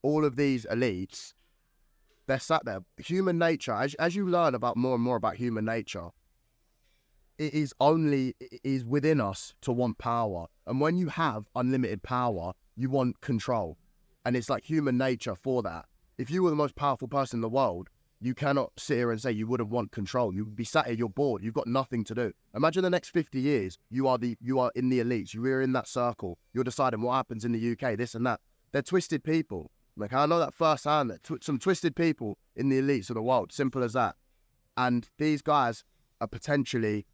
all of these elites, they're sat there. Human nature, as you learn about more and more about human nature, it is within us to want power. And when you have unlimited power, you want control. And it's like human nature for that. If you were the most powerful person in the world, you cannot sit here and say you wouldn't want control. You'd be sat here, you're bored, you've got nothing to do. Imagine the next 50 years, you are in the elites, you're in that circle, you're deciding what happens in the UK, this and that. They're twisted people. Like, I know that firsthand, that some twisted people in the elites of the world, simple as that. And these guys are potentially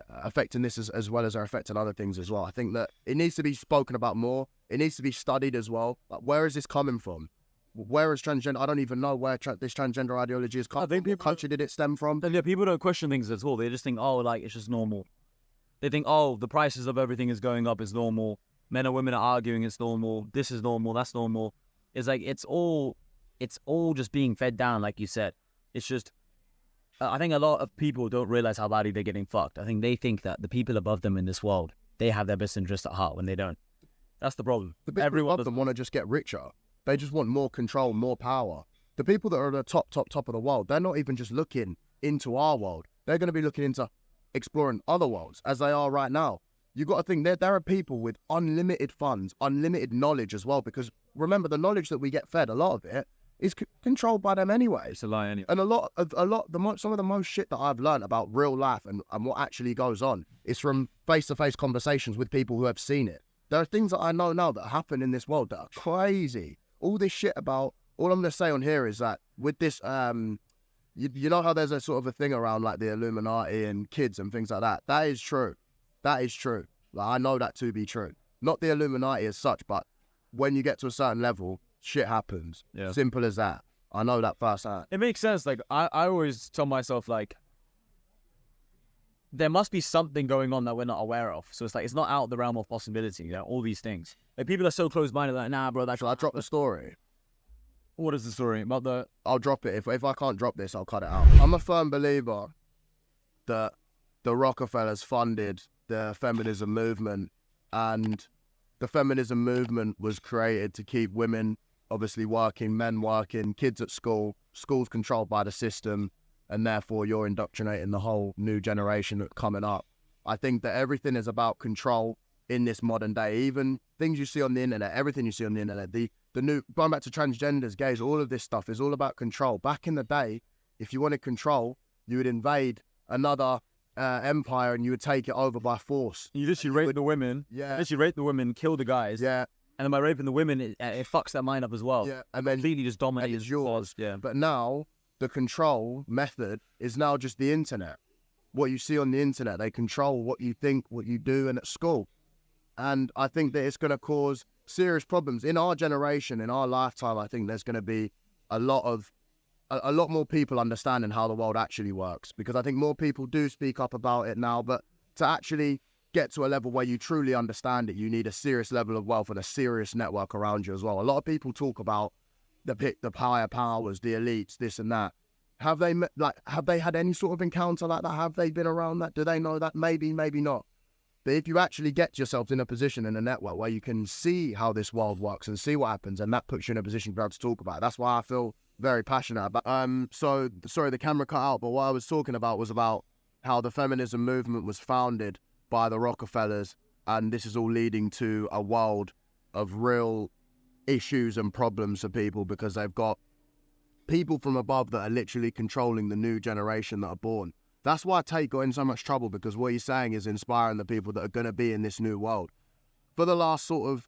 affecting this as well as they're affecting other things as well. I think that it needs to be spoken about more. It needs to be studied as well. Like, where is this coming from? Where is transgender? I don't even know where this transgender ideology is coming from. What country did it stem from? Yeah, people don't question things at all. They just think, oh, like, it's just normal. They think, oh, the prices of everything is going up, it's normal. Men and women are arguing, it's normal. This is normal, that's normal. It's like, it's all just being fed down, like you said. It's just, I think a lot of people don't realize how badly they're getting fucked. I think they think that the people above them in this world, they have their best interest at heart when they don't. That's the problem. The people above them want to just get richer. They just want more control, more power. The people that are at the top of the world, they're not even just looking into our world. They're going to be looking into exploring other worlds, as they are right now. You've got to think there are people with unlimited funds, unlimited knowledge as well, because remember, the knowledge that we get fed, a lot of it is controlled by them anyway. It's a lie anyway. And some of the most shit that I've learned about real life and what actually goes on is from face-to-face conversations with people who have seen it. There are things that I know now that happen in this world that are crazy. All this shit about, all I'm going to say on here is that with this, you know how there's a sort of a thing around like the Illuminati and kids and things like that. That is true. That is true. Like, I know that to be true. Not the Illuminati as such, but when you get to a certain level, shit happens. Yeah. Simple as that. I know that firsthand. It makes sense. Like, I always tell myself, like, there must be something going on that we're not aware of. So it's like, it's not out of the realm of possibility, you know, all these things. Like, people are so close-minded, like, nah, bro, that's... Shall I drop the story? What is the story? About the... I'll drop it. If I can't drop this, I'll cut it out. I'm a firm believer that the Rockefellers funded the feminism movement, and the feminism movement was created to keep women obviously working, men working, kids at school, schools controlled by the system, and therefore you're indoctrinating the whole new generation that's coming up. I think that everything is about control in this modern day. Even things you see on the internet, everything you see on the internet, the new, going back to transgenders, gays, all of this stuff is all about control. Back in the day, if you wanted control, you would invade another empire and you would take it over by force. You literally rape the women. Yeah. Literally rape the women, kill the guys. Yeah. And then by raping the women, it fucks their mind up as well. Yeah. And then completely just dominates yours. Yeah. But now the control method is now just the internet. What you see on the internet, they control what you think, what you do, and at school. And I think that it's going to cause serious problems in our generation, in our lifetime. I think there's going to be a lot more people understanding how the world actually works, because I think more people do speak up about it now. But to actually get to a level where you truly understand it, you need a serious level of wealth and a serious network around you as well. A lot of people talk about the higher powers, the elites, this and that. Have they had any sort of encounter like that? Have they been around that? Do they know that? Maybe, maybe not. But if you actually get yourself in a position in a network where you can see how this world works and see what happens, and that puts you in a position to be able to talk about it. That's why I feel very passionate about. So sorry, the camera cut out. But what I was talking about was about how the feminism movement was founded by the Rockefellers, and this is all leading to a world of real issues and problems for people, because they've got people from above that are literally controlling the new generation that are born. That's why Tate got in so much trouble, because what he's saying is inspiring the people that are going to be in this new world. For the last sort of,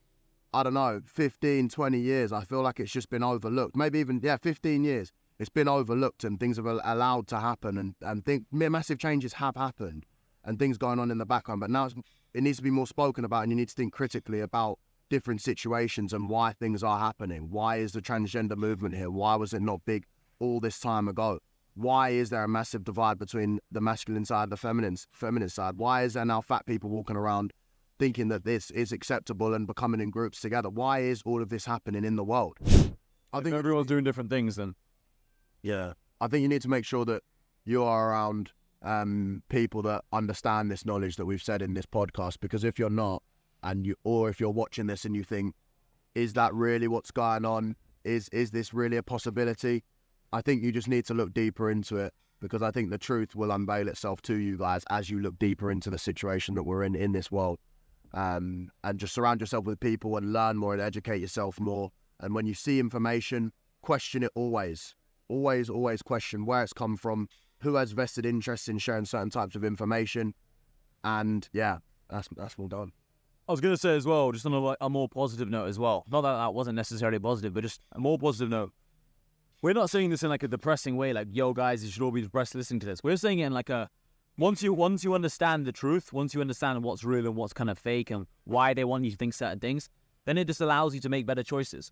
I don't know, 15, 20 years, I feel like it's just been overlooked. Maybe even, 15 years. It's been overlooked and things have allowed to happen, and massive changes have happened and things going on in the background. But now it needs to be more spoken about, and you need to think critically about different situations and why things are happening. Why is the transgender movement here? Why was it not big all this time ago? Why is there a massive divide between the masculine side and the feminine side? Why is there now fat people walking around thinking that this is acceptable and becoming in groups together? Why is all of this happening in the world? I think everyone's doing different things then. Yeah. I think you need to make sure that you are around people that understand this knowledge that we've said in this podcast, because if you're not, or if you're watching this and you think, is that really what's going on? is this really a possibility? I think you just need to look deeper into it, because I think the truth will unveil itself to you guys as you look deeper into the situation that we're in this world. And just surround yourself with people and learn more and educate yourself more. And when you see information, question it always. Always question where it's come from, who has vested interest in sharing certain types of information. And yeah, that's all done. I was going to say as well, just on a more positive note as well. Not that wasn't necessarily positive, but just a more positive note. We're not saying this in like a depressing way, like, yo guys, you should all be depressed listening to this. We're saying it in like a, once you understand the truth, once you understand what's real and what's kind of fake and why they want you to think certain things, then it just allows you to make better choices.